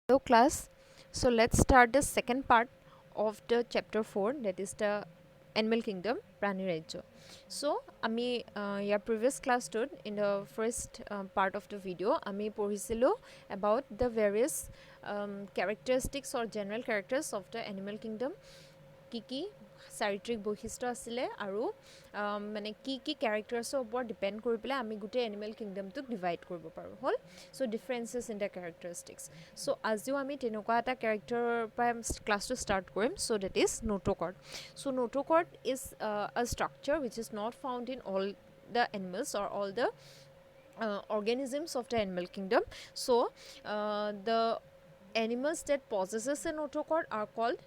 Hello class, so let's start the second part of the chapter 4, that is the animal kingdom Prani Rajya. So ami your previous class stood in the first part of the video ami পঢ়িছিলো about the various characteristics or general characters of the animal kingdom, কি চাৰিত্ৰিক বৈশিষ্ট্য আছিলে আৰু মানে কি ক্যাৰেক্টাৰ্ছৰ ওপৰত depend কৰি পেলাই আমি গোটেই এনিমেল কিংডমটোক ডিভাইড কৰিব পাৰোঁ হ'ল so differences in the characteristics so আজিও আমি তেনেকুৱা এটা ক্যাৰেক্টাৰৰ পৰা ক্লাছটো ষ্টাৰ্ট কৰিম so that is notochord so notochord is a structure which is not found in all the animals or all the organisms of the animal kingdom. So the animals that possesses a notochord are called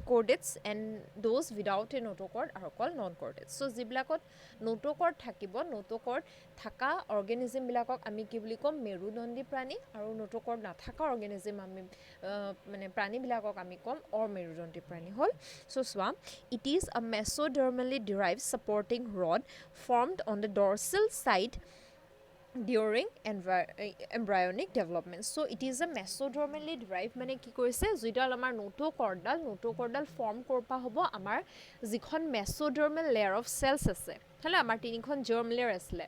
chordates and those without a notochord are called non-chordates. So jibilakot notochord thakibo, notochord thaka organism bilakok ami ki buli kom merudondi prani aru notochord na thaka organism ami mane prani bilakok ami kom or merudondi prani hol. So swam, it is a mesodermally derived supporting rod formed on the dorsal side during embryonic development. So it is a mesodermally derived মানে কি কৰিছে যেডাল আমাৰ নোটোকৰ্ডাল form কৰপা হ'ব আমাৰ যিখন মেসোডাৰ্মাল layer of sales আছে হলে আমাৰ তিনিখন জাৰ্ম লেয়াৰ আছিল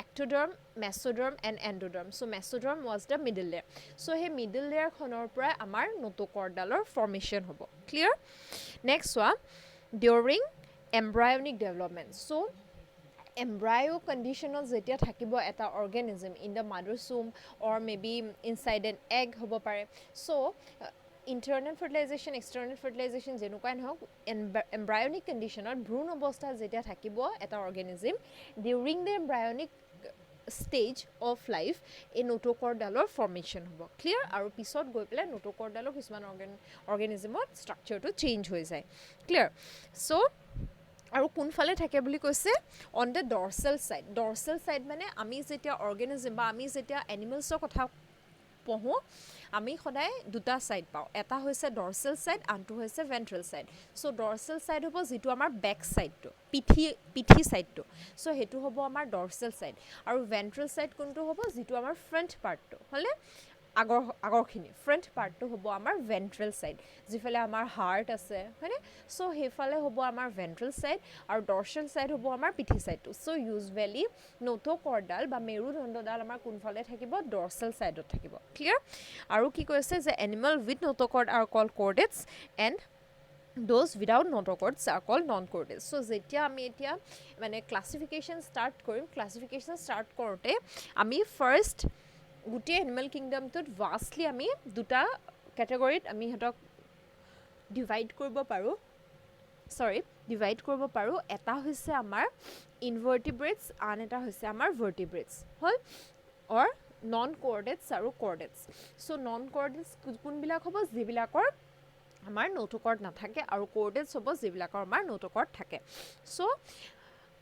ectoderm mesoderm and endoderm so mesoderm was the middle layer so হে মিডল লেয়াৰ খনৰ পৰা আমাৰ নোটোকৰ্ডালৰ ফৰ্মেশন হ'ব clear next one during embryonic development. So embryo conditional jetia thakibo eta organism in the mother's womb or maybe inside an egg hobo pare so internal fertilization external fertilization jenukai nhok embryonic condition or bhrun obostha jetia thakibo eta organism during the embryonic stage of life a notochordalor formation hobo clear aru pisot goi pele notochordalor kisman organismot structure to change hoi jay clear so আৰু কোনফালে থাকে বুলি কৈছে on the ডৰ্সেল side মানে আমি যেতিয়া অৰ্গানিজম বা আমি যেতিয়া এনিমেলছৰ কথা পঢ়ো আমি সদায় দুটা সাইড পাও এটা হৈছে ডৰ্সেল সাইড আনটো হৈছে ভেন্ট্ৰেল সাইড সো ডৰ্সেল সাইড হ'ব যেটো আমাৰ ব্যাক সাইডটো পিঠি সাইডটো সো হেতু হ'ব আমাৰ ডৰ্সেল সাইড আৰু ভেন্ট্ৰেল সাইড কোনটো হ'ব যেটো আমাৰ ফ্ৰন্ট পাৰ্টটো হলে আগৰখিনি ফ্ৰন্ট পাৰ্টটো হ'ব আমাৰ ভেন্ট্ৰেল সাইড যিফালে আমাৰ হাৰ্ট আছে হয়নে সো হেফালে হ'ব আমাৰ ভেন্ট্ৰেল সাইড আৰু ডৰ্সেল সাইড হ'ব আমাৰ পিঠি সাইডটো সো ইউজুৱেলি নোটোকৰ্ডাল বা মেৰুদণ্ডডাল আমাৰ কোনফালে থাকিব ডৰ্সেল সাইডত থাকিব ক্লিয়াৰ আৰু কি কৈছে যে animal with notochord are called chordates and those without notochords are called non-chordates. So যেতিয়া আমি এতিয়া মানে ক্লাসিফিকেশন স্টার্ট কৰিম ক্লাসিফিকেশন স্টাৰ্ট কৰোতে আমি ফাৰ্স্ট গুটি এনিমেল কিংডমটোত ভাস্টলি আমি দুটা ক্যাটাগৰিত আমি হতক ডিভাইড কৰিব পাৰো এটা হৈছে আমাৰ ইনভাৰ্টিব্ৰেটস আন এটা হৈছে আমাৰ ভাৰ্টিব্ৰেটস হল অৰ নন কোৰ্ডেটস আৰু কোৰ্ডেটস সো নন কোৰ্ডেটস কোনবিলাক হ'ব যিবিলাকৰ আমাৰ নোটোকৰ্ড নাথাকে আৰু কোৰ্ডেটস হ'ব যিবিলাকৰ আমাৰ নোটোকৰ্ড থাকে সো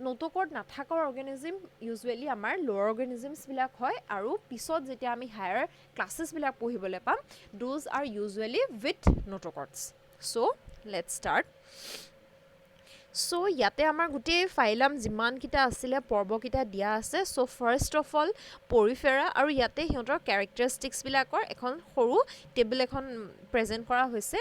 নোটোকৰ্ড নাথাকৰ অৰ্গানিজম ইউজুৱেলি আমাৰ লোৱাৰ অৰ্গানিজমছ বিলাক হয় আৰু পিছত যেতিয়া আমি হায়াৰ ক্লাसेस বিলাক পঢ়িবলৈ পাম those are usually with notochords so let's start so ইয়াতে আমাৰ গুটেই ফাইলাম যিমান কিটা আছিলে পৰ্ব কিটা দিয়া আছে সো ফাৰ্স্ট অফ অল পৰিফেৰা আৰু ইয়াতে হিহঁতৰ ক্যাৰেক্টাৰিষ্টিক্স বিলাকৰ এখন সৰু টেবল এখন প্ৰেজেন্ট কৰা হৈছে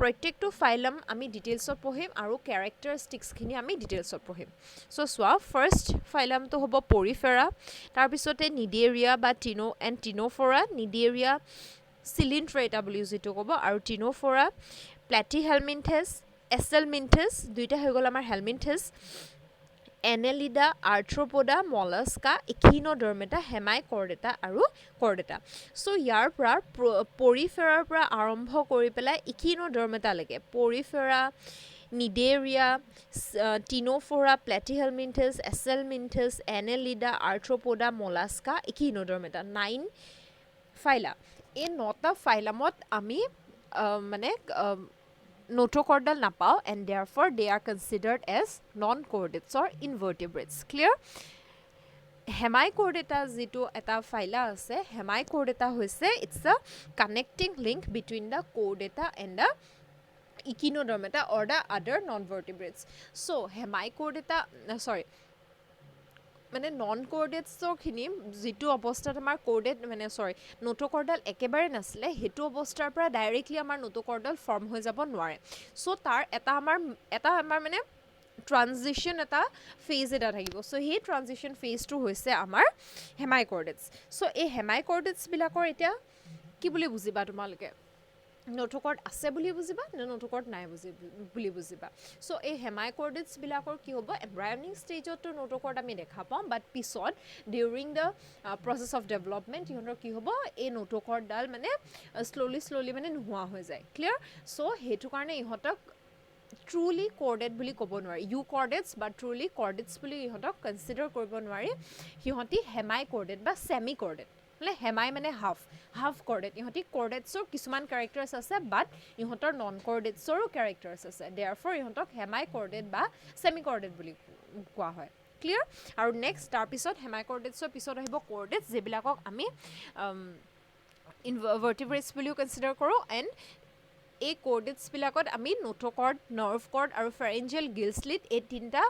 প্ৰত্যেকটো ফাইলাম আমি ডিটেইলছত পঢ়িম আৰু ক্যাৰেক্টাৰিষ্টিক্সখিনি আমি ডিটেইলছত পঢ়িম সো সোৱা ফাৰ্স্ট ফাইলামটো হ'ব পৰিফেৰা তাৰ পিছতে নিডেৰিয়া বা টিনোফোৰা নিডেৰিয়া সিলিন্ড্ৰেটা বুলি যেটো ক'ব আৰু টিনোফোৰা প্লেটিহেলমিনথেছ এছেলমিনথেছ দুইটা হৈ গ'ল আমাৰ হেলমিনথেছ এনেলিডা আৰ্থ্ৰোপোডা মলাস্কা ইকিনোডাৰ্মেটা হেমাইকৰ্ডেটা আৰু কৰ্ডেটা সো ইয়াৰ পৰা পৰিফেৰাৰ পৰা আৰম্ভ কৰি পেলাই ইকিনোডাৰ্মেটা লৈকে পৰিফেৰা নিডেৰিয়া টিনোফোৰা প্লেটিহেলমিনথেছ এছেলমিনথেছ এনেলিডা আৰ্থ্ৰোপোডা মলাস্কা ইকিনোডাৰ্মেটা 9 ফাইলা এই 9টা ফাইলামত আমি মানে notochordal napao and therefore they are considered as non-chordates or invertebrates clear hemichordata যেটো এটা ফাইলা আছে hemichordata হৈছে it's a connecting link between the chordata and the echinodermata or the other non-vertebrates so hemichordata মানে non কোৰ্ডেটছৰখিনি যিটো অৱস্থাত আমাৰ কোৰ্ডেট মানে নোটকৰ্ডাল একেবাৰে নাছিলে সেইটো অৱস্থাৰ পৰা ডাইৰেক্টলি আমাৰ নোটকৰ্ডাল ফৰ্ম হৈ যাব নোৱাৰে চ' তাৰ এটা আমাৰ মানে ট্ৰানজিশ্যন এটা ফেজ এটা থাকিব চ' সেই ট্ৰানজিশ্যন ফেজটো হৈছে আমাৰ হেমাইকৰ্ডেটছ চ' এই হেমাইকৰ্ডেটছবিলাকৰ এতিয়া কি বুলি বুজিবা তোমালোকে নোটকৰ্ড আছে বুলি বুজিবা নে নোটকৰ্ড নাই বুলি বুজিবা চ' এই হেমাইকৰ্ডেটছবিলাকৰ কি হ'ব এম্ব্ৰায়নিক ষ্টেজতো নোটকৰ্ড আমি দেখা পাওঁ বাট পিছত during the process of development ইহঁতৰ কি হ'ব এই নোটকৰ্ডডাল মানে শ্ল'লি মানে নোহোৱা হৈ যায় ক্লিয়াৰ চ' সেইটো কাৰণে ইহঁতক ট্ৰুলি কৰ্ডেট বুলি ক'ব নোৱাৰি ইউ কৰ্ডেটছ বা ট্ৰুলি কৰ্ডেটছ বুলি ইহঁতক কনচিডাৰ কৰিব নোৱাৰি সিহঁতি হেমাই কৰ্ডেট বা ছেমি কৰ্ডেট মানে হেমাই মানে হাফ কৰ্ডেট ইহঁতি কৰ্ডেটছৰ কিছুমান কেৰেক্টাৰ্ছ আছে বাট ইহঁতৰ নন কৰ্ডেটছৰো কেৰেক্টাৰ্ছ আছে দেয়াৰফৰ ইহঁতক হেমাই কৰ্ডেট বা ছেমি কৰ্ডেট বুলি কোৱা হয় ক্লিয়াৰ আৰু নেক্সট তাৰপিছত হেমাই কৰ্ডেটছৰ পিছত আহিব কৰ্ডেটছ যিবিলাকক আমি ইনভাৰ্টিব্ৰেটছ বুলিও কনচিডাৰ কৰোঁ এণ্ড এই কৰ্ডেটছবিলাকত আমি নোটকৰ্ড নাৰ্ভ কৰ্ড আৰু ফেৰেঞ্জিয়েল গিলস্লিট এই তিনিটা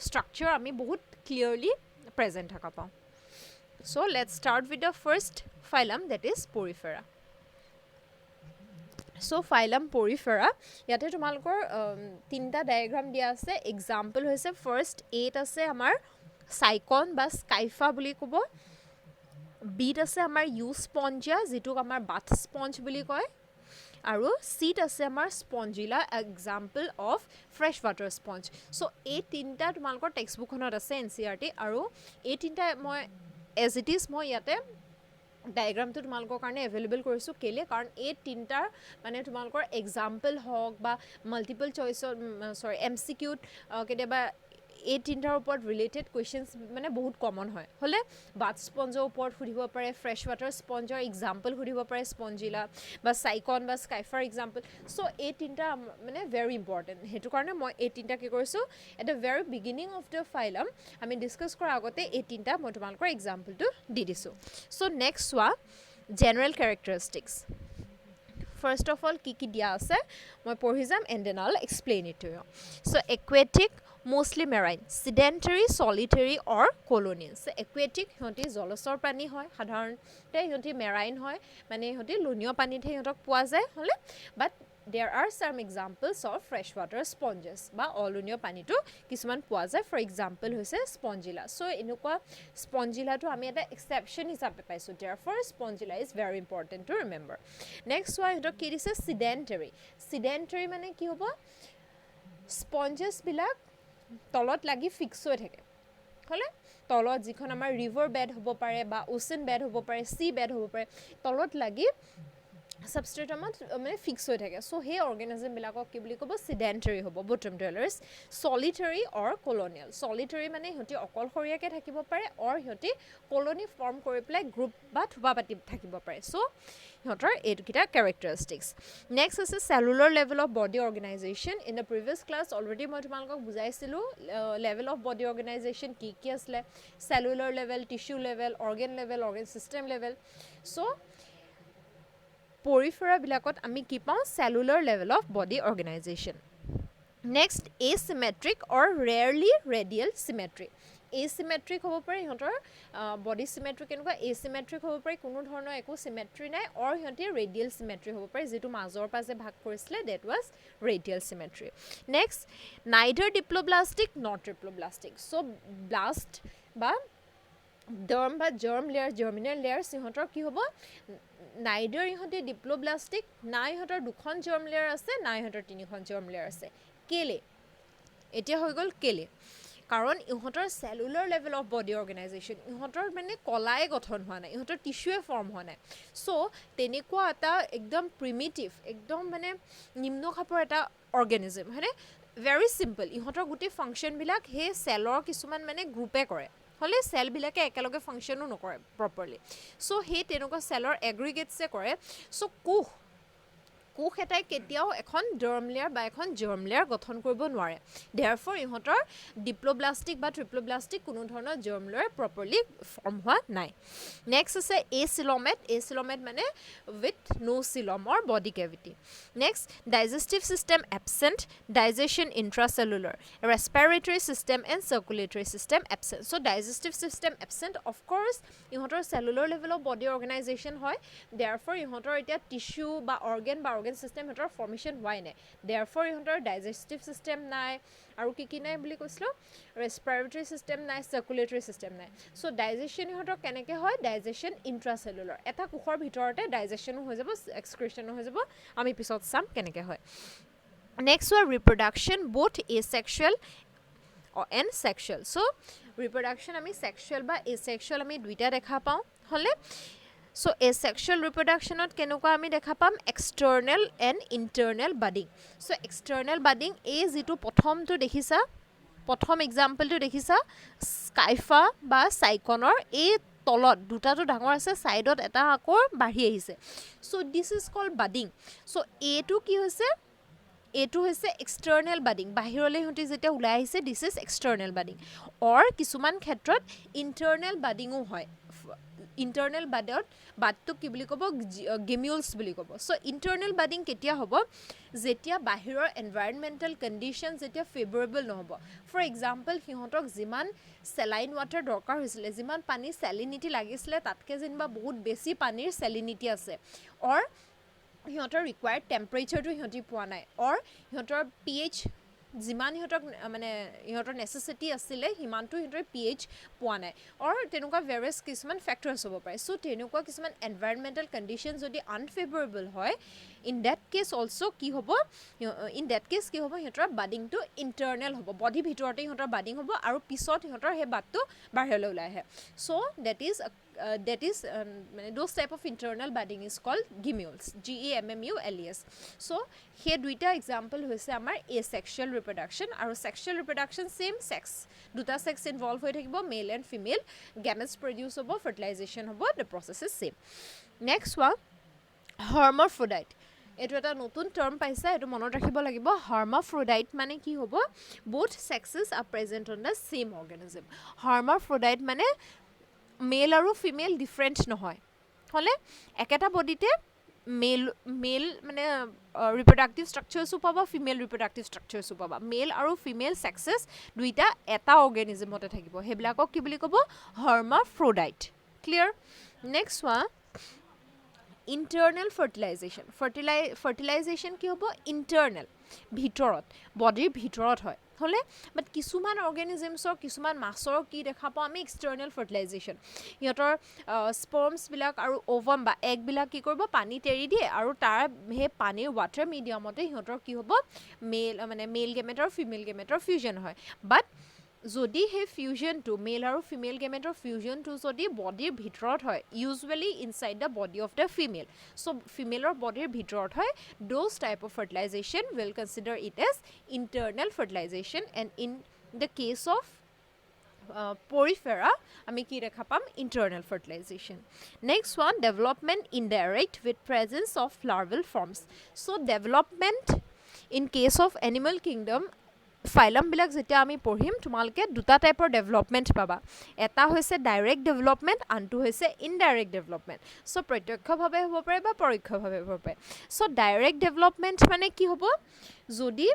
ষ্ট্ৰাকচাৰ আমি বহুত ক্লিয়াৰলি প্ৰেজেণ্ট থকা পাওঁ so' let's start with the first phylum that is Porifera so' phylum Porifera ইয়াতে তোমালোকৰ তিনিটা ডায়েগ্ৰাম দিয়া আছে এক্সাম্পল হৈছে ফাৰ্ষ্ট এত আছে আমাৰ চাইকন বা স্কাইফা বুলি ক'ব বিত আছে আমাৰ ইউ স্পঞ্জিয়া যিটোক আমাৰ বাথ স্পঞ্জ বুলি কয় আৰু চিট আছে আমাৰ Spongilla example of fresh water sponge so' এই তিনিটা তোমালোকৰ টেক্সট বুকখনত আছে NCERT আৰু এই তিনিটা মই এজ ইট ইজ মই ইয়াতে ডায়েগ্ৰামটো তোমালোকৰ কাৰণে এভেইলেবল কৰিছোঁ কেলৈ কাৰণ এই তিনিটাৰ মানে তোমালোকৰ এক্সাম্পল হওক বা মাল্টিপল চইচৰ MCQত কেতিয়াবা এই তিনিটাৰ ওপৰত ৰিলেটেড কুৱেশ্যনছ মানে বহুত কমন হয় হ'লে বাথ স্পঞ্জৰ ওপৰত সুধিব পাৰে ফ্ৰেছ ৱাটাৰ স্পঞ্জৰ এক্সাম্পল সুধিব পাৰে স্পঞ্জিলা বা চাইকন বা স্কাইফাৰ এক্সাম্পল চ' এই তিনিটা মানে ভেৰি ইম্পৰ্টেণ্ট সেইটো কাৰণে মই এই তিনিটা কি কৰিছোঁ at the very beginning of the phylum আমি ডিছকাছ কৰাৰ আগতে এই তিনিটা মই তোমালোকৰ এক্সাম্পলটো দি দিছোঁ চ' নেক্সট চোৱা general characteristics first of all কি দিয়া আছে মই পঢ়ি যাম and then I'll explain it to you so' aquatic mostly marine, sedentary, solitary or colonial. So aquatic সিহঁতি জলচৰ প্ৰাণী হয় সাধাৰণতে সিহঁতি marine হয় মানে সিহঁতি লুনীয় পানীতহে সিহঁতক পোৱা যায় হ'লে বাট there are some examples of freshwater sponges বা অলুনীয় পানীটো কিছুমান পোৱা যায় ফৰ এক্সাম্পল হৈছে স্পঞ্জিলা চ' এনেকুৱা স্পঞ্জিলাটো আমি এটা এক্সেপশ্যন হিচাপে পাইছোঁ therefore Spongilla is very important to remember next চোৱা সিহঁতক কি দিছে চিডেণ্টেৰী মানে কি হ'ব স্পঞ্জেছবিলাক তলত লাগি ফিক্স হৈ থাকে হ'লে তলত যিখন আমাৰ ৰিভাৰ বেড হ'ব পাৰে বা ওচেন বেড হ'ব পাৰে চি বেড হ'ব পাৰে তলত লাগি সাবষ্ট্ৰেটামত মানে ফিক্স হৈ থাকে চ' সেই অৰ্গেনিজমবিলাকক কি বুলি ক'ব চিডেণ্টেৰী হ'ব বটম ডুৱেলাৰ্ছ চলিটাৰী অৰ কলনিয়েল চলিটাৰী মানে সিহঁতি অকলশৰীয়াকৈ থাকিব পাৰে অৰ সিহঁতি কলনি ফৰ্ম কৰি পেলাই গ্ৰুপ বা থোপা পাতি থাকিব পাৰে চ' সিহঁতৰ এইকেইটা কেৰেক্টাৰিষ্টিক্স নেক্সট আছে cellular level of body organization in the previous class already মই তোমালোকক বুজাইছিলোঁ লেভেল অফ বডি অৰ্গেনাইজেশ্যন কি আছিলে cellular level tissue level organ system level so' পৰিফেৰাবিলাকত আমি কি পাওঁ cellular level of body organization next asymmetric or rarely radial symmetry asymmetric হ'ব পাৰে সিহঁতৰ বডি চিমেট্ৰি কেনেকুৱা এচিমেট্ৰিক হ'ব পাৰে কোনো ধৰণৰ একো চিমেট্ৰি নাই অৰ সিহঁতি ৰেডিয়েল চিমেট্ৰি হ'ব পাৰে যিটো মাজৰ পৰা যে ভাগ কৰিছিলে that was radial symmetry next neither diploblastic not triploblastic so' blast বা জাৰ্ম লেয়াৰ জাৰ্মিনেল লেয়াৰ সিহঁতৰ কি হ'ব নাইডাৰ ইহঁতি ডিপ্ল'ব্লাষ্টিক না ইহঁতৰ 2খন জাৰ্ম লেয়াৰ আছে না ইহঁতৰ 3খন জাৰ্ম লেয়াৰ আছে কেলে এতিয়া হৈ গ'ল কেলে কাৰণ ইহঁতৰ cellular level of body organisation ইহঁতৰ মানে কলাই গঠন হোৱা নাই ইহঁতৰ টিস্যুৱে ফৰ্ম হোৱা নাই চ' তেনেকুৱা এটা একদম প্ৰিমিটিভ একদম মানে নিম্ন খাপৰ এটা অৰ্গেনিজম হয়নে ভেৰি চিম্পল ইহঁতৰ গোটেই ফাংচনবিলাক সেই চেলৰ কিছুমান মানে গ্ৰুপে কৰে হ'লে চেলবিলাকে একেলগে ফাংচনো নকৰে প্ৰপাৰলি চ' সেই তেনেকুৱা চেলৰ এগ্ৰিগেটছে কৰে চ' কোষ কোষ এটাই কেতিয়াও এখন ডাৰ্ম লেয়াৰ বা এখন জাৰ্ম লেয়াৰ গঠন কৰিব নোৱাৰে দেয়াৰফৰ ইহঁতৰ ডিপ্লোব্লাষ্টিক বা ট্ৰিপ্লোব্লাষ্টিক কোনো ধৰণৰ জাৰ্ম লেয়াৰ প্ৰপাৰলি ফৰ্ম হোৱা নাই নেক্সট আছে এচিলমেট মানে with no coelom or body cavity next digestive system absent digestion intracellular respiratory system and circulatory system absent so' digestive system absent of course ইহঁতৰ চেলুলাৰ লেভেলত বডি অৰ্গেনাইজেশ্যন হয় therefore ইহঁতৰ এতিয়া tissue বা অৰ্গেন চিষ্টেম ইহঁতৰ formation হোৱাই নাই therefore ইহঁতৰ ডাইজেষ্টিভ চিষ্টেম নাই আৰু কি নাই বুলি কৈছিলোঁ ৰেস্পিৰেটৰী চিষ্টেম নাই চাৰ্কুলেটৰী চিষ্টেম নাই চ' ডাইজেশ্যন ইহঁতৰ কেনেকৈ হয় ডাইজেশ্যন ইন্ট্ৰাচেলুলাৰ এটা কোষৰ ভিতৰতে ডাইজেশ্যনো হৈ যাব এক্সক্ৰিশ্যনো হৈ যাব আমি পিছত চাম কেনেকৈ হয় নেক্সট হয় reproduction both asexual and sexual so' reproduction আমি ছেক্সুৱেল বা এছেক্সুৱেল আমি দুইটা দেখা পাওঁ হ'লে চ' এছেক্সুৱেল ৰিপ্ৰডাকশ্যনত কেনেকুৱা আমি দেখা পাম external and internal budding so' external budding এই যিটো প্ৰথমটো দেখিছা প্ৰথম এক্সাম্পলটো দেখিছা স্কাইফা বা চাইকনৰ এই তলত দুটাটো ডাঙৰ আছে ছাইডত এটা আকৌ বাঢ়ি আহিছে চ' দিছ ইজ কল্ড বাডিং চ' এইটো কি হৈছে এইটো হৈছে এক্সটাৰ্নেল বাডিং বাহিৰলৈ সিহঁতি যেতিয়া ওলাই আহিছে দিছ ইজ এক্সটাৰ্নেল বাডিং অৰ কিছুমান ক্ষেত্ৰত ইণ্টাৰনেল বাডিঙো হয় ইণ্টাৰনেল বাডটোক কি বুলি ক'ব গেমিউলছ বুলি ক'ব চ' ইণ্টাৰনেল বাডিং কেতিয়া হ'ব যেতিয়া বাহিৰৰ এনভাইৰনমেণ্টেল কণ্ডিশ্যন যেতিয়া ফেভৰেবল নহ'ব ফৰ এক্সাম্পল সিহঁতক যিমান চেলাইন ৱাটাৰ দৰকাৰ হৈছিলে যিমান পানীৰ চেলিনিটি লাগিছিলে তাতকৈ যেনিবা বহুত বেছি পানীৰ চেলিনিটি আছে অৰ সিহঁতৰ ৰিকুৱাৰ্ড টেম্পাৰেচাৰটো সিহঁতি পোৱা নাই অৰ সিহঁতৰ pH যিমান সিহঁতক মানে ইহঁতৰ নেচেচিটি আছিলে সিমানটো সিহঁতৰ pH পোৱা নাই অৰ তেনেকুৱা ভেৰিয়াছ কিছুমান ফেক্টৰ্ছ হ'ব পাৰে চ' তেনেকুৱা কিছুমান এনভাইৰনমেণ্টেল কণ্ডিশ্যন যদি আনফেভৰেবল হয় ইন ডেট কেছ অলছ' কি হ'ব সিহঁতৰ বাডিংটো ইণ্টাৰনেল হ'ব বডিৰ ভিতৰতে সিহঁতৰ বাডিং হ'ব আৰু পিছত সিহঁতৰ সেই বাটটো বাহিৰলৈ ওলাই আহে চ' that is মানে those type of internal budding is called gemmules GEMMULES so সেই দুইটা এক্সাম্পল হৈছে আমাৰ asexual reproduction আৰু sexual reproduction same sex দুটা সেক্স ইনভলভ হৈ থাকিব মেল এণ্ড ফিমেল গেমেটছ প্ৰডিউচ হ'ব ফাৰ্টিলাইজেশ্যন হ'ব the process is same next one hermaphrodite এইটো এটা নতুন টাৰ্ম পাইছে এইটো মনত ৰাখিব লাগিব hermaphrodite মানে কি হ'ব both sexes are present on the same organism hermaphrodite মানে মেল আৰু ফিমেল ডিফাৰেণ্ট নহয় হ'লে একেটা বডিতে মেল মানে ৰিপ্ৰডাক্টিভ ষ্ট্ৰাকচাৰ্ছো পাবা ফিমেল ৰিপ্ৰডাক্টিভ ষ্ট্ৰাকচাৰ্ছো পাবা মেল আৰু ফিমেল ছেক্সেছ দুইটা এটা অৰ্গেনিজমতে থাকিব সেইবিলাকক কি বুলি ক'ব hermaphrodite clear next one internal fertilisation কি হ'ব ইণ্টাৰনেল ভিতৰত বডিৰ ভিতৰত হয় হ'লে বাট কিছুমান অৰ্গেনিজমছৰ কিছুমান মাছৰ কি দেখা পাওঁ আমি এক্সটাৰ্নেল ফাৰ্টিলাইজেশ্যন সিহঁতৰ স্পৰ্মছবিলাক আৰু অ'ভাম বা এগবিলাক কি কৰিব পানীত এৰি দিয়ে আৰু তাৰ সেই পানীৰ ৱাটাৰ মিডিয়ামতে সিহঁতৰ কি হ'ব মেল গেমেট আৰু ফিমেল গেমেটৰ ফিউজন হয় বাট যদি সেই ফিউজনটো মেল আৰু ফিমেল গেমেটৰ ফিউজনটো যদি বডিৰ ভিতৰত হয় usually inside the body of the female so' ফিমেলৰ বডিৰ ভিতৰত হয় those type of fertilization will consider it as internal fertilization and in the case of Porifera আমি কি দেখা পাম internal fertilization next one development indirect with presence of larval forms so' development in case of animal kingdom ফাইলামবিলাক যেতিয়া আমি পঢ়িম তোমালোকে দুটা টাইপৰ ডেভেলপমেণ্ট পাবা এটা হৈছে ডাইৰেক্ট ডেভেলপমেণ্ট আনটো হৈছে ইনডাইৰেক্ট ডেভেলপমেণ্ট চ' প্ৰত্যক্ষভাৱে হ'ব পাৰে বা পৰোক্ষভাৱে হ'ব পাৰে চ' ডাইৰেক্ট ডেভেলপমেণ্ট মানে কি হ'ব যদি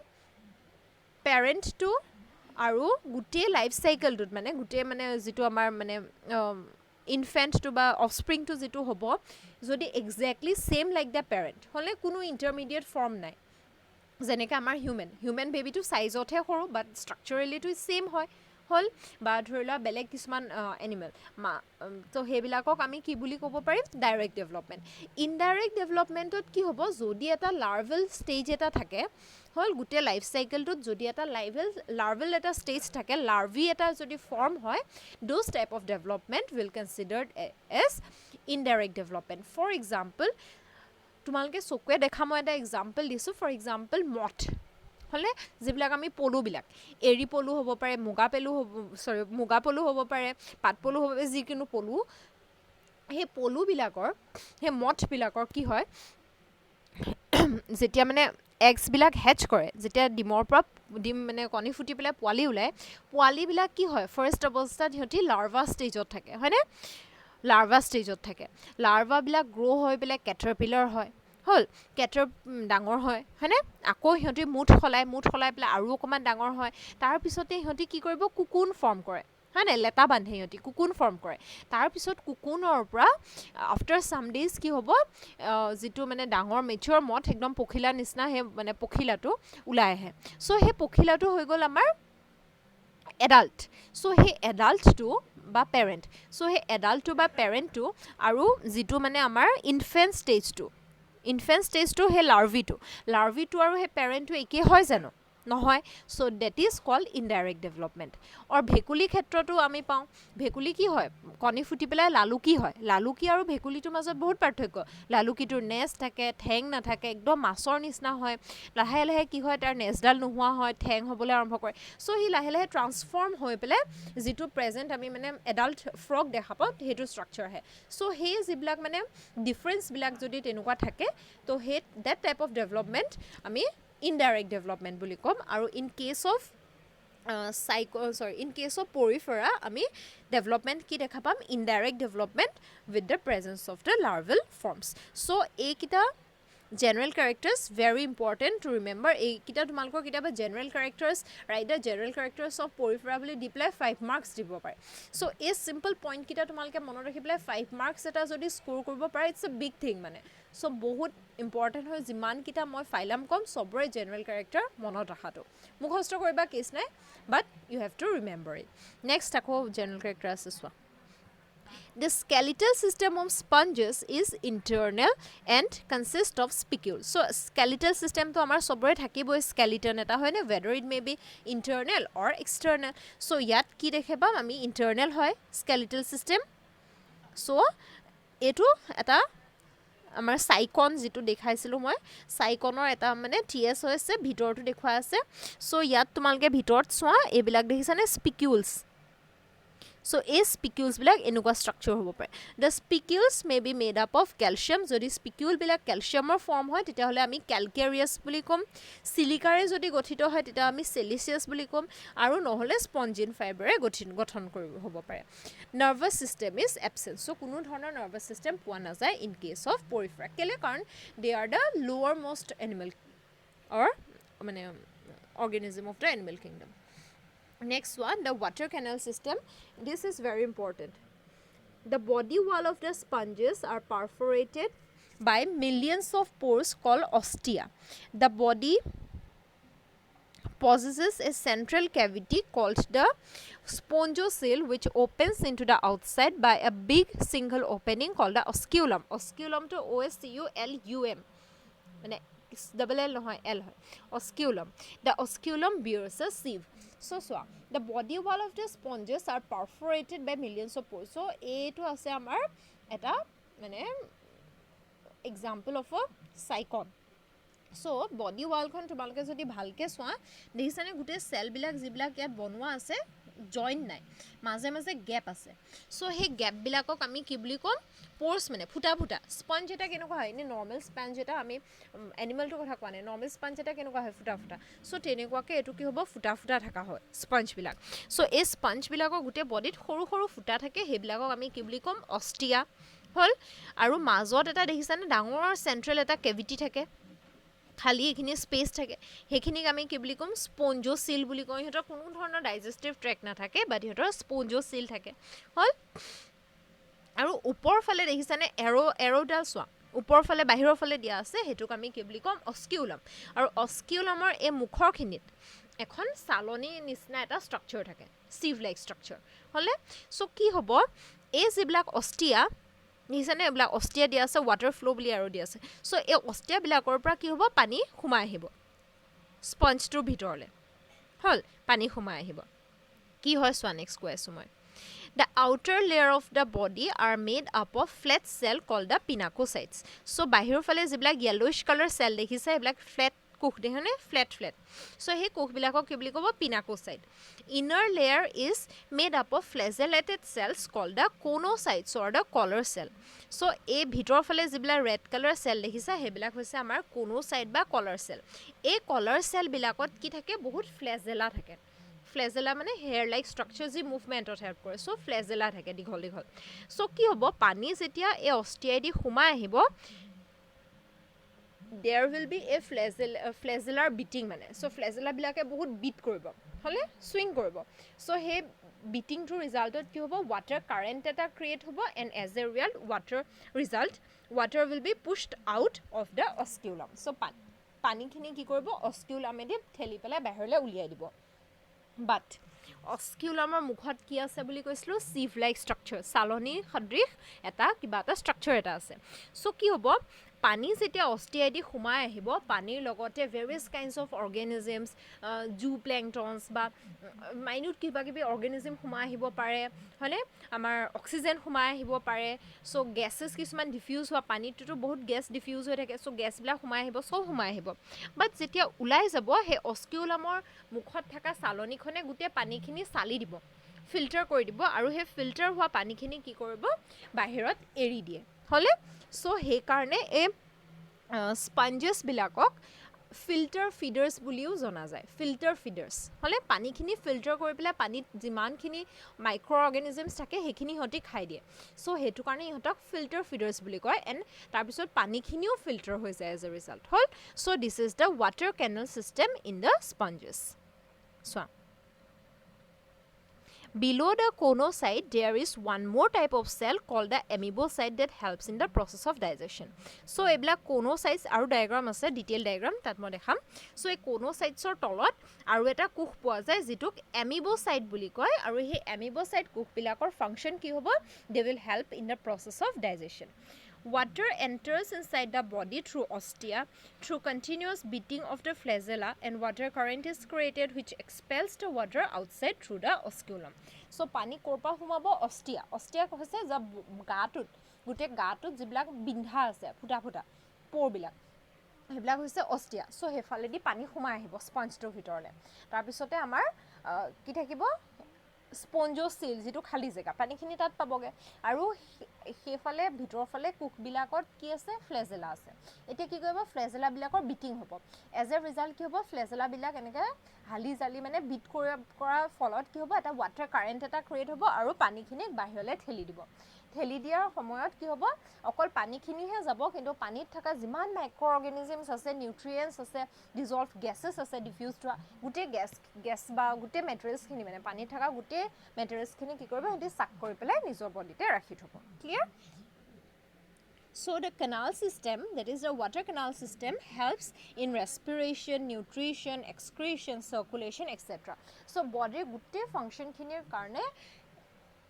পেৰেণ্টটো আৰু গোটেই লাইফ চাইকেলটোত মানে গোটেই মানে যিটো আমাৰ মানে ইনফেণ্টটো বা অফস্প্ৰিংটো যিটো হ'ব যদি exactly same like the parent হ'লে কোনো ইণ্টাৰমিডিয়েট ফৰ্ম নাই যেনেকৈ আমাৰ হিউমেন বেবীটো চাইজতহে সৰু বাট ষ্ট্ৰাকচাৰেলিটো ছেইম হয় হ'ল বা ধৰি লোৱা বেলেগ কিছুমান এনিমেল তো সেইবিলাকক আমি কি বুলি ক'ব পাৰিম ডাইৰেক্ট ডেভেলপমেণ্ট ইনডাইৰেক্ট ডেভেলপমেণ্টত কি হ'ব যদি এটা লাৰ্ভেল ষ্টেজ এটা থাকে হ'ল গোটেই লাইফ চাইকেলটোত যদি এটা লাৰ্ভেল এটা ষ্টেজ থাকে লাৰ্ভি এটা যদি ফৰ্ম হয় those type of development will considered as indirect development for example তোমালোকে চকুৱে দেখা মই এটা এক্সাম্পল দিছোঁ ফৰ এক্সাম্পল মথ হ'লে যিবিলাক আমি পলুবিলাক এৰী পলু হ'ব পাৰে মুগা পলু হ'ব পাৰে পাট পলু হ'ব পাৰে যিকোনো পলু সেই পলুবিলাকৰ সেই মথবিলাকৰ কি হয় যেতিয়া মানে এগছবিলাক হেচ কৰে, যেতিয়া ডিমৰ পৰা ডিম মানে কণী ফুটি পেলাই পোৱালি ওলায়, পোৱালিবিলাক কি হয় ফাৰ্ষ্ট অৱস্থাত সিহঁতি লাৰ্ভা ষ্টেজত থাকে, হয়নে? লাৰ্ভা ষ্টেজত থাকে। লাৰ্ভাবিলাক গ্ৰ' হৈ পেলাই কেটাৰপিলাৰ হয়, হ'ল ডাঙৰ হয়, হয়নে? আকৌ সিহঁতি মুঠ সলাই পেলাই আৰু অকণমান ডাঙৰ হয়। তাৰপিছতে সিহঁতি কি কৰিব, কুকুন ফৰ্ম কৰে, হয়নে? লেটা বান্ধে সিহঁতি, কুকুন ফৰ্ম কৰে। তাৰপিছত কুকুনৰ পৰা আফটাৰ ছাম ডেইজ কি হ'ব, যিটো মানে ডাঙৰ মেচিয়ৰ মথ একদম পখিলা নিচিনা সেই মানে পখিলাটো ওলাই আহে। চ' সেই পখিলাটো হৈ গ'ল আমাৰ এডাল্ট। চ' সেই এডাল্টটো বা পেৰেণ্ট, চ' সেই এডাল্টটো বা পেৰেণ্টটো আৰু যিটো মানে আমাৰ ইনফেণ্ট ষ্টেজটো সেই লাৰ্ভিটো আৰু সেই পেৰেণ্টটো একেই হয় জানো? নহয়। So' that is called indirect development. আৰু ভেকুলীৰ ক্ষেত্ৰতো আমি পাওঁ, ভেকুলী কি হয়, কণী ফুটি পেলাই লালুকি হয়। লালুকি আৰু ভেকুলীটোৰ মাজত বহুত পাৰ্থক্য। লালুকিটোৰ নেজ থাকে, ঠেং নাথাকে, একদম মাছৰ নিচিনা হয়। লাহে লাহে কি হয়, তাৰ নেজডাল নোহোৱা হয়, ঠেং হ'বলৈ আৰম্ভ কৰে। চ' সি লাহে লাহে ট্ৰান্সফৰ্ম হৈ পেলাই যিটো প্ৰেজেণ্ট আমি মানে এডাল্ট ফ্ৰগ দেখা পাওঁ সেইটো ষ্ট্ৰাকচাৰ আহে। চ' সেই যিবিলাক মানে ডিফাৰেঞ্চবিলাক যদি তেনেকুৱা থাকে, তো সেই ডেট টাইপ অফ ডেভেলপমেণ্ট আমি ইনডাইৰেক্ট ডেভেলপমেণ্ট বুলি ক'ম। আৰু ইন কেছ অফ পৰিফেৰা আমি ডেভেলপমেণ্ট কি দেখা পাম, indirect development with the presence of the larval forms. So' এইকেইটা general characters very important to remember. এইকেইটা তোমালোকৰ কেতিয়াবা general characters right the general characters of Porifera বুলি দি পেলাই 5 মাৰ্কছ দিব পাৰে। চ' এই চিম্পল পইণ্টকেইটা তোমালোকে মনত ৰাখি পেলাই 5 মাৰ্কছ এটা যদি স্ক'ৰ কৰিব পাৰে, ইটছ এ বিগ থিং মানে। চ' বহুত ইম্পৰ্টেণ্ট হয়, যিমানকেইটা মই ফাইলাম ক'ম চবৰে জেনেৰেল কেৰেক্টাৰ মনত ৰখাটো। মুখস্থ কৰিবা কেছ নাই, but you have to remember it. Next আকৌ জেনেৰেল কেৰেক্টাৰ আছে চোৱা। The skeletal system of sponges is internal and consists of spicules. So skeletal system to amar sobore thakibo skeleton eta hoy ne, whether it may be internal or external. So yat ki dekhe pam ami internal hoy skeletal system. So etu eta আমাৰ চাইকন যিটো দেখাইছিলোঁ মই, চাইকনৰ এটা মানে TS হৈছে, ভিতৰটো দেখুৱাই আছে। চ' ইয়াত তোমালোকে ভিতৰত চোৱা, এইবিলাক দেখিছানে স্পিকিউলছ। চ' এই স্পিকিউলছবিলাক এনেকুৱা ষ্ট্ৰাকচাৰ হ'ব পাৰে। The spicules may be made up of calcium. যদি স্পিকিউলবিলাক কেলছিয়ামৰ ফৰ্ম হয় তেতিয়াহ'লে আমি কেলকেৰিয়াছ বুলি ক'ম। চিলিকাৰে যদি গঠিত হয় তেতিয়া আমি চিলিচিয়াছ বুলি ক'ম, আৰু নহ'লে স্পঞ্জিন ফাইবাৰে গঠন হ'ব পাৰে। Nervous system is absent. So' কোনো ধৰণৰ নাৰ্ভাছ ছিষ্টেম পোৱা নাযায় ইন কেছ অফ পৰিফেৰা। কেলৈ? কাৰণ দে আৰ দ্য লোৱাৰ মষ্ট এনিমেল অৰ মানে organism of the animal kingdom. Next one, the water canal system. This is very important. The body wall of the sponges are perforated by millions of pores called ostia. The body possesses a central cavity called the spongocele, which opens into the outside by a big single opening called the osculum. Osculum to OSCULUM. Double L নহয়, L হয়, osculum. The osculum bears a sieve. So the body wall of the sponges are perforated by millions of pores. So এইটো আছে আমাৰ এটা মানে example of a cycon. So' body ৱালখন তোমালোকে যদি ভালকৈ চোৱা, দেখিছানে গোটেই চেলবিলাক যিবিলাক ইয়াত বনোৱা আছে জইণ্ট নাই, মাজে মাজে গেপ আছে। চ' সেই গেপবিলাকক আমি কি বুলি ক'ম, প'ৰ্ছ মানে ফুটা ফুটা। স্পঞ্জ এটা কেনেকুৱা হয়, এনেই নৰ্মেল স্পঞ্জ এটা, আমি এনিমেলটোৰ কথা কোৱা নাই, নৰ্মেল স্পঞ্জ এটা কেনেকুৱা হয়, ফুটা ফুটা। চ' তেনেকুৱাকৈ এইটো কি হ'ব, ফুটা ফুটা থকা হয় স্পঞ্জবিলাক। চ' এই স্পঞ্জবিলাকৰ গোটেই বডিত সৰু সৰু ফুটা থাকে, সেইবিলাকক আমি কি বুলি ক'ম, অষ্টিয়া হ'ল। আৰু মাজত এটা দেখিছানে ডাঙৰ চেণ্ট্ৰেল এটা কেভিটি থাকে, খালি এইখিনি স্পেচ থাকে, সেইখিনিক আমি কি বুলি ক'ম, স্পঞ্জ'চিল বুলি কওঁ। সিহঁতৰ কোনো ধৰণৰ ডাইজেষ্টিভ ট্ৰেক নাথাকে, বাট সিহঁতৰ স্পঞ্জ'চিল থাকে হ'ল। আৰু ওপৰ ফালে দেখিছানে এৰ'ডাল চোৱা, ওপৰ ফালে বাহিৰৰ ফালে দিয়া আছে, সেইটোক আমি কি বুলি ক'ম, অস্কিউলাম। আৰু অস্কিউলামৰ এই মুখৰখিনিত এখন চালনী নিচিনা এটা ষ্ট্ৰাকচাৰ থাকে, চিভ লাইক ষ্ট্ৰাকচাৰ হ'লে। চ' কি হ'ব, এই যিবিলাক অষ্টিয়া দেখিছানে, এইবিলাক অষ্টিয়া দিয়া আছে, ৱাটাৰ ফ্ল' বুলি আৰু দিয়া আছে। চ' এই অষ্টিয়াবিলাকৰ পৰা কি হ'ব, পানী সোমাই আহিব স্পঞ্জটোৰ ভিতৰলৈ হ'ল, পানী সোমাই আহিব। কি হয় চোৱা, নেক্সট কৈ আছোঁ মই। The outer layer of the body are made up of flat cell called the pinacocytes. So বাহিৰৰ ফালে যিবিলাক yellowish color cell দেখিছে, এইবিলাক flat কোষ দেহনে ফ্লেট সো সেই কোষবিলাকক কি বুলি ক'ব পিনাকোসাইট inner layer is made up of flagellated cells called the conocytes or the collar cell so এই ভিতৰ ফালে যিবিলা ৰেড কালাৰ সেল দেখিছা হেবিলাক হৈছে আমাৰ কোনোসাইট বা কলাৰ সেল এই কলাৰ সেল বিলাকত কি থাকে বহুত ফ্লেজেলা থাকে ফ্লেজেলা মানে হেয়াৰ লাইক স্ট্ৰাকচাৰ যি মুভমেণ্টত হেল্প কৰে সো ফ্লেজেলা থাকে দীঘল সো কি হ'ব পানী যেতিয়া এই অষ্টিয়াইদি সোমাই আহিব there will be a flagellar beating মানে so flagella বিলাকে বহুত বিট কৰিব হলে সুইং কৰিব so হে beating to resultত কি হ'ব water current এটা create হ'ব and as a result water will be pushed out of the osculum so পানীখিনি কি কৰিব osculum-এদি ঠেলি পেলাই বাহিৰলৈ উলিয়াই দিব but osculum-ৰ মুখত কি আছে বুলি কৈছিলো sieve like structure চালনী সদৃশ এটা কিবা এটা structure এটা আছে so কি হ'ব পানী যেতিয়া অষ্টিয়াইদি সোমাই আহিব পানীৰ লগতে ভেৰিয়াছ কাইণ্ডছ অফ অৰ্গেনিজমছ জু প্লেংটনছ বা মাইনিউট কিবা কিবি অৰ্গেনিজম সোমাই আহিব পাৰে হয়নে আমাৰ অক্সিজেন সোমাই আহিব পাৰে চ' গেছেছ কিছুমান ডিফিউজ হোৱা পানীটোতো বহুত গেছ ডিফিউজ হৈ থাকে চ' গেছবিলাক সোমাই আহিব চব সোমাই আহিব বাট যেতিয়া ওলাই যাব সেই অস্কিউলামৰ মুখত থকা চালনীখনে গোটেই পানীখিনি চালি দিব ফিল্টাৰ কৰি দিব আৰু সেই ফিল্টাৰ হোৱা পানীখিনি কি কৰিব বাহিৰত এৰি দিয়ে হলে সো সেই কাৰণে এই স্পঞ্জেছ বিলাকক ফিল্টাৰ ফিডাৰ্ছ বুলিও জনা যায় ফিল্টাৰ ফিডাৰ্ছ হলে পানীখিনি ফিল্টাৰ কৰি পেলাই পানীত যিমানখিনি মাইক্ৰ অৰ্গেনিজমছ থাকে সেইখিনি সিহঁতি খাই দিয়ে সো সেইটো কাৰণে ইহঁতক ফিল্টাৰ ফিডাৰ্ছ বুলি কয় এণ্ড তাৰপিছত পানীখিনিও ফিল্টাৰ হৈ যায় এজ এ ৰিজাল্ট হ'ল so this is the water canal system in the sponges চোৱা Below the conocyte, there is one more type of cell called the amoebocyte that helps in the process of digestion. So, ebla conocytes aru diagram ase detail diagram tat moi dekham. So, ei conocytes or tolot aru eta kuh poa jay jituk amoebocyte buli koy aru he amoebocyte kuh bilakor function ki hobo they will help in the process of digestion. Water enters inside the body through ostia, through continuous beating of the flagella and water current is created which expels the water outside through the osculum. So, pani korpa humabo ostia. Ostia kohese ja gatut, gute gatut jiblak bindha ase, futa futa, por bilak. হেবিলাক হৈছে অষ্টিয়া so হেফালেদি পানী সোমাই আহিব স্পঞ্জটোৰ ভিতৰলে তাৰপিছতে আমাৰ কি থাকিব স্পঞ্জোচিল যেটো খালি জেগা পানীখিনি তাত পাবগে আৰু হেফালে ভিতৰ ফালে কুকবিলাকত কি আছে ফ্লেজেলা আছে এতিয়া কি কৰিব ফ্লেজেলা বিলাকৰ বিটিং হ'ব এজ এ ৰিজাল্ট কি হ'ব ফ্লেজেলা বিলাক এনেকে হালি জালি মানে বিট কৰাৰ ফলত কি হ'ব এটা ৱাটাৰ কাৰেন্ট এটা ক্ৰিয়েট হ'ব আৰু পানীখিনি বাহিৰলে ঠেলি দিব ঠেলি দিয়াৰ সময়ত কি হ'ব অকল পানীখিনিহে যাব কিন্তু পানীত থকা যিমান মাইক্ৰ অৰ্গেনিজমছ আছে নিউট্ৰিয়েন্টছ আছে ডিজলভ গেছেছ আছে ডিফিউজ হোৱা গুটে গেছ বা গুটে মেটেৰিয়েলছখিনি মানে পানীত থকা গুটে মেটেৰিয়েলছখিনি কি কৰিব হেতি সাক কৰি পেলাই নিজৰ বডিতে ৰাখি থব clear So the canal system, that is the water canal system, helps in respiration, nutrition, excretion, circulation, etc. So body gutte function khinir karone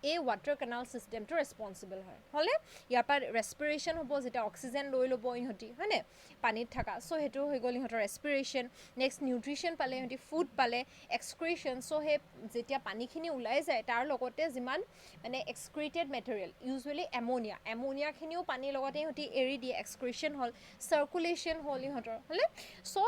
a water canal system to responsible হয় হলে ইয়াৰ পৰা ৰেসপিৰেশন হ'ব যেটা অক্সিজেন লৈ লব ইহতি হয়নে পানীত থাকা সো হেতু হৈ গলি হতৰ ৰেসপিৰেশন নেক্সট নিউট্ৰিশন পালে ইহতি ফুড পালে এক্সক্ৰিশন সো হে যেতিয়া পানীখিনি ওলাই যায় তাৰ লগতে যিমান মানে এক্সক্ৰিটেড মেটেৰিয়েল ইউজুৱেলি এমোনিয়া খিনিও পানীৰ লগতে ইহতি এৰি দিয়ে এক্সক্ৰিশন হল সাৰ্কুলেশন হল ইহতৰ হলে সো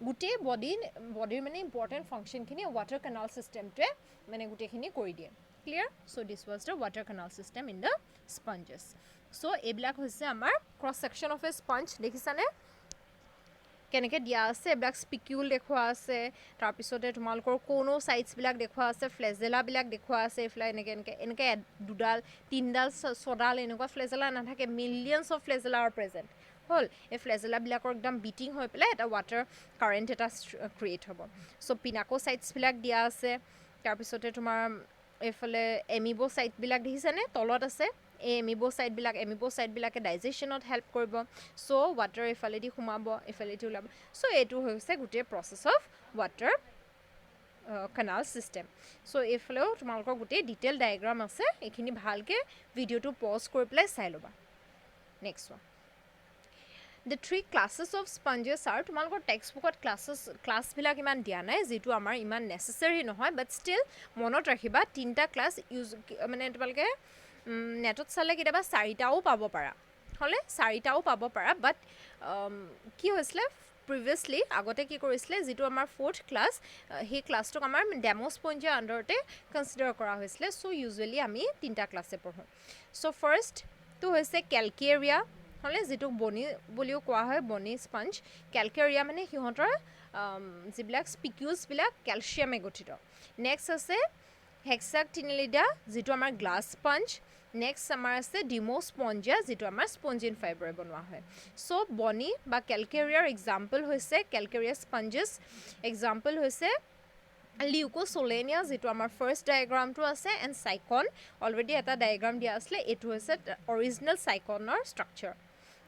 গুটে বডিৰ মানে ইম্পৰ্টেন্ট ফাংচন খিনি ওয়াটাৰ কেনাল সিস্টেমটোৱে মানে গুটেখিনি কৰি দিয়ে Clear? So this was the water canal system in the sponges. So eblak hoise amar cross section of a sponge dekhisane keneke dia ase eblak spicule dekhwa ase tar pisote tumalkor conocytes bilak dekhwa ase flagella bilak dekhwa ase efla eneke dudal tindal sodal enekwa flagella na thake millions of flagella are present hol e flagella bilakor ekdam beating hoy pele eta water current eta create hobo so pinacocytes bilak dia ase tar pisote tumar এফালে এমিবোসাইট বিলাক দেখিছানে তলত আছে এই amoebocyte বিলাকে ডাইজেশনত help কৰিব so water এফালে দি সোমাব এফালে দি ওলাব সো এটো হৈছে গুটে process of water canal system so এফালেও তোমালোকৰ গুটে ডিটেইল ডায়াগ্ৰাম আছে এখিনি ভালকে ভিডিওটো পজ কৰি প্লাই চাই লবা next one The three classes of sponges are তোমালোকৰ টেক্সটবুকত ক্লাস বিলাক ইমান দিয়া নাই যেটো আমাৰ ইমান নেসেসাৰি নহয় বাট ষ্টিল মনত ৰাখিবা তিনটা ক্লাস ইউজ মানে তোমালোকে নেটত চালে কিবা চাৰিটাও পাব পাৰা হলে চাৰিটাও পাব পাৰা বাট কি হৈছিলে প্ৰিভিয়াছলি আগতে কি কৰিছিলে যিটো আমাৰ 4th ক্লাছ সেই ক্লাছটোক আমাৰ ডেমো স্পঞ্জৰ আণ্ডাৰতে কনচিডাৰ কৰা হৈছিলে চ' ইউজুৱেলি আমি 3টা ক্লাছে পঢ়োঁ চ' ফাৰ্ষ্টটো হৈছে কেলকেৰিয়া হ'লে যিটোক বনি বুলিও কোৱা হয় বনি স্পঞ্জ কেলকেৰিয়া মানে সিহঁতৰ যিবিলাক স্পিকিউজবিলাক কেলছিয়ামে গঠিত নেক্সট আছে হেক্সাক্টিনেলিডা যিটো আমাৰ গ্লাছ স্পঞ্জ নেক্সট আমাৰ আছে ডিমোস্পঞ্জিয়া যিটো আমাৰ স্পঞ্জিন ফাইবাৰে বনোৱা হয় চ' বনি বা কেলকেৰিয়াৰ এক্সাম্পল হৈছে কেলকেৰিয়া স্পঞ্জেছ এক্সাম্পল হৈছে লিউকোচোলেনিয়া যিটো আমাৰ ফাৰ্ষ্ট ডায়েগ্ৰামটো আছে এণ্ড চাইকন অলৰেডি এটা ডায়েগ্ৰাম দিয়া আছিলে এইটো হৈছে অৰিজিনেল চাইকনৰ ষ্ট্ৰাকচাৰ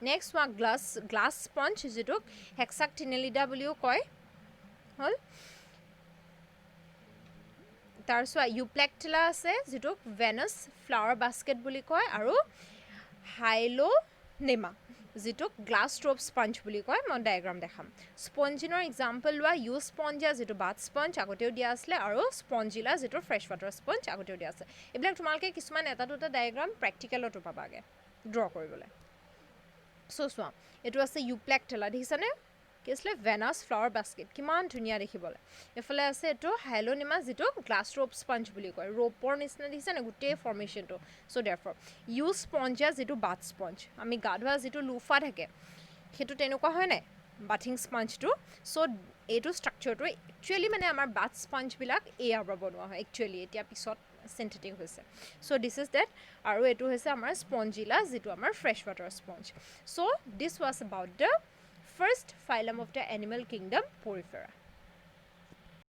নেক্সট হোৱা গ্লাছ স্পঞ্জ যিটোক হেক্সাক্টিনেলিডা বুলিও কয় হ'ল তাৰপিছত ইউপ্লেক্টিলা আছে যিটোক ভেনাছ ফ্লাৱাৰ বাস্কেট বুলি কয় আৰু হাইলোনেমা যিটোক গ্লাছ ট্ৰোপ স্পঞ্জ বুলি কয় মই ডায়েগ্ৰাম দেখাম স্পঞ্জিনৰ এক্সাম্পল লোৱা ইউ স্পঞ্জিয়া যিটো বাথ স্পঞ্জ আগতেও দিয়া আছিলে আৰু স্পঞ্জিলা যিটো ফ্ৰেছ ৱাটাৰ স্পঞ্জ আগতেও দিয়া আছে এইবিলাক তোমালোকে কিছুমান এটা দুটা ডায়েগ্ৰাম প্ৰেক্টিকেলতো পাবাগে ড্ৰ কৰিবলৈ চোৱা এইটো আছে ইউপ্লেক্টিলা দেখিছানে কি আছিলে ভেনাছ ফ্লাৱাৰ বাস্কেট কিমান ধুনীয়া দেখিবলৈ এইফালে আছে এইটো হাইলোনেমা যিটো গ্লাছ ৰোপ স্পঞ্জ বুলি কয় ৰোপৰ নিচিনা দেখিছানে গোটেই ফৰ্মেশ্যনটো চ' ডেৰফৰ ইউ স্পঞ্জিয়া যিটো বাথ স্পঞ্জ আমি গা ধোৱা যিটো লুফা থাকে সেইটো তেনেকুৱা হয় নাই বাথিং স্পঞ্জটো চ' এইটো ষ্ট্ৰাকচাৰটো একচুৱেলি মানে আমাৰ বাথ স্পঞ্জবিলাক এয়াৰ পৰা বনোৱা হয় একচুৱেলি এতিয়া পিছত চিন্থেটিক হৈছে চ' দিছ ইজ ডেট আৰু এইটো হৈছে আমাৰ স্পঞ্জিলা যিটো আমাৰ fresh water sponge so' this was about the first phylum of the animal kingdom Porifera.